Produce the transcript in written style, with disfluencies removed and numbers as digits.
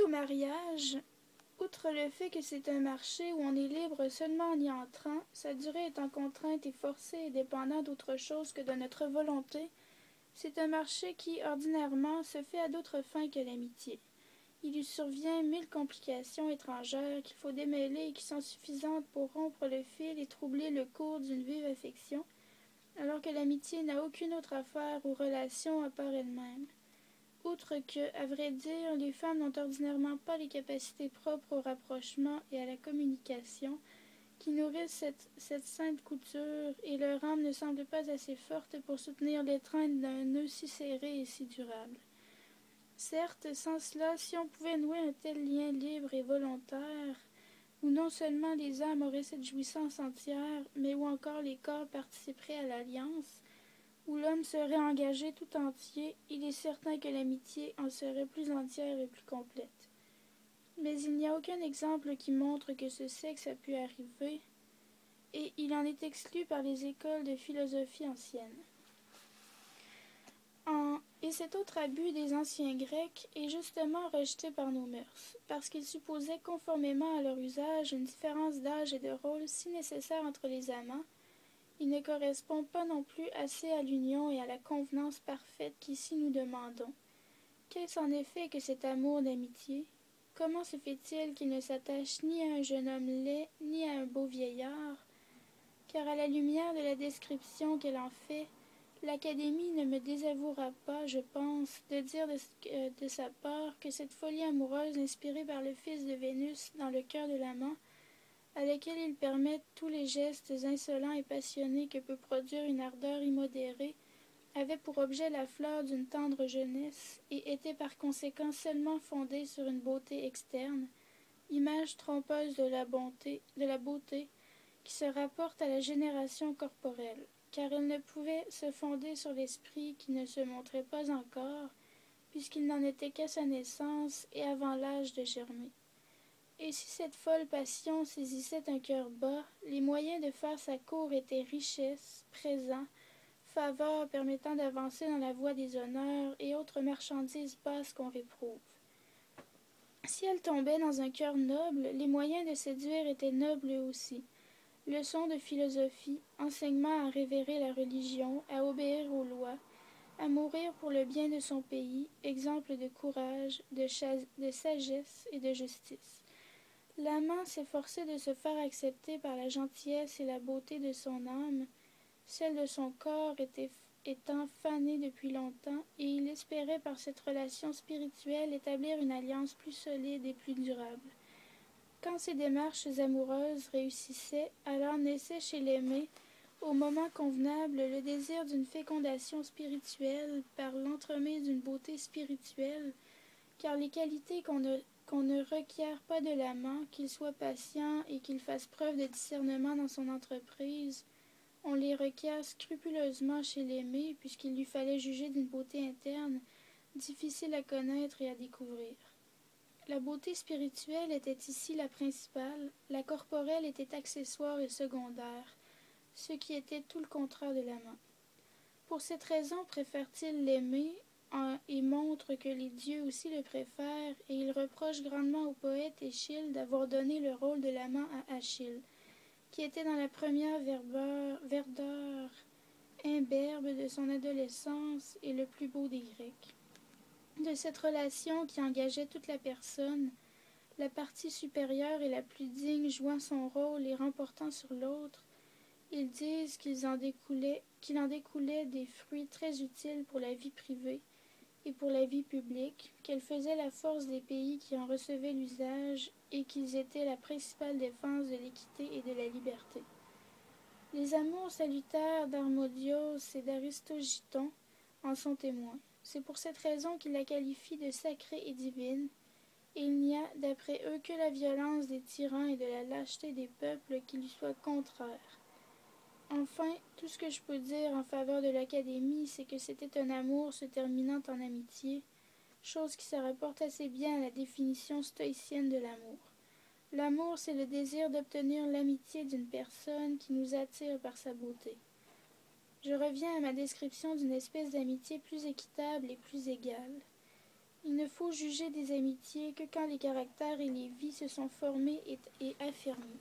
au mariage, outre le fait que c'est un marché où on est libre seulement en y entrant, sa durée étant contrainte et forcée et dépendant d'autre chose que de notre volonté, c'est un marché qui, ordinairement, se fait à d'autres fins que l'amitié. Il lui survient mille complications étrangères qu'il faut démêler et qui sont suffisantes pour rompre le fil et troubler le cours d'une vive affection, alors que l'amitié n'a aucune autre affaire ou relation à part elle-même. Outre que, à vrai dire, les femmes n'ont ordinairement pas les capacités propres au rapprochement et à la communication qui nourrissent cette sainte couture, et leur âme ne semble pas assez forte pour soutenir l'étreinte d'un nœud si serré et si durable. Certes, sans cela, si on pouvait nouer un tel lien libre et volontaire, où non seulement les âmes auraient cette jouissance entière, mais où encore les corps participeraient à l'alliance, où l'homme serait engagé tout entier, il est certain que l'amitié en serait plus entière et plus complète. Mais il n'y a aucun exemple qui montre que ce sexe a pu arriver, et il en est exclu par les écoles de philosophie anciennes. Et cet autre abus des anciens Grecs est justement rejeté par nos mœurs, parce qu'ils supposaient conformément à leur usage une différence d'âge et de rôle si nécessaire entre les amants. Il ne correspond pas non plus assez à l'union et à la convenance parfaite qu'ici nous demandons. Qu'est-ce en effet que cet amour d'amitié? Comment se fait-il qu'il ne s'attache ni à un jeune homme laid, ni à un beau vieillard? Car à la lumière de la description qu'elle en fait, l'Académie ne me désavouera pas, je pense, de dire de sa part que cette folie amoureuse inspirée par le fils de Vénus dans le cœur de l'amant, à laquelle il permet tous les gestes insolents et passionnés que peut produire une ardeur immodérée, avait pour objet la fleur d'une tendre jeunesse et était par conséquent seulement fondée sur une beauté externe, image trompeuse de la beauté qui se rapporte à la génération corporelle, car elle ne pouvait se fonder sur l'esprit qui ne se montrait pas encore, puisqu'il n'en était qu'à sa naissance et avant l'âge de germer. Et si cette folle passion saisissait un cœur bas, les moyens de faire sa cour étaient richesse, présent, faveur permettant d'avancer dans la voie des honneurs et autres marchandises basses qu'on réprouve. Si elle tombait dans un cœur noble, les moyens de séduire étaient nobles aussi. Leçons de philosophie, enseignement à révérer la religion, à obéir aux lois, à mourir pour le bien de son pays, exemple de courage, de sagesse et de justice. L'amant s'efforçait de se faire accepter par la gentillesse et la beauté de son âme, celle de son corps étant fanée depuis longtemps, et il espérait par cette relation spirituelle établir une alliance plus solide et plus durable. Quand ces démarches amoureuses réussissaient, alors naissait chez l'aimé, au moment convenable, le désir d'une fécondation spirituelle par l'entremise d'une beauté spirituelle, car les qualités qu'on ne requiert pas de l'amant, qu'il soit patient et qu'il fasse preuve de discernement dans son entreprise, on les requiert scrupuleusement chez l'aimé, puisqu'il lui fallait juger d'une beauté interne, difficile à connaître et à découvrir. La beauté spirituelle était ici la principale, la corporelle était accessoire et secondaire, ce qui était tout le contraire de l'amant. Pour cette raison préfère-t-il l'aimer, et montre que les dieux aussi le préfèrent, et il reproche grandement au poète Échille d'avoir donné le rôle de l'amant à Achille, qui était dans la première verdeur imberbe de son adolescence et le plus beau des Grecs. De cette relation qui engageait toute la personne, la partie supérieure et la plus digne jouant son rôle et remportant sur l'autre, ils disent qu'il en découlait des fruits très utiles pour la vie privée et pour la vie publique, qu'elle faisait la force des pays qui en recevaient l'usage et qu'ils étaient la principale défense de l'équité et de la liberté. Les amours salutaires d'Harmodios et d'Aristogiton en sont témoins. C'est pour cette raison qu'ils la qualifient de sacrée et divine, et il n'y a, d'après eux, que la violence des tyrans et de la lâcheté des peuples qui lui soient contraires. Enfin, tout ce que je peux dire en faveur de l'Académie, c'est que c'était un amour se terminant en amitié, chose qui se rapporte assez bien à la définition stoïcienne de l'amour. L'amour, c'est le désir d'obtenir l'amitié d'une personne qui nous attire par sa beauté. Je reviens à ma description d'une espèce d'amitié plus équitable et plus égale. Il ne faut juger des amitiés que quand les caractères et les vies se sont formés et affirmés.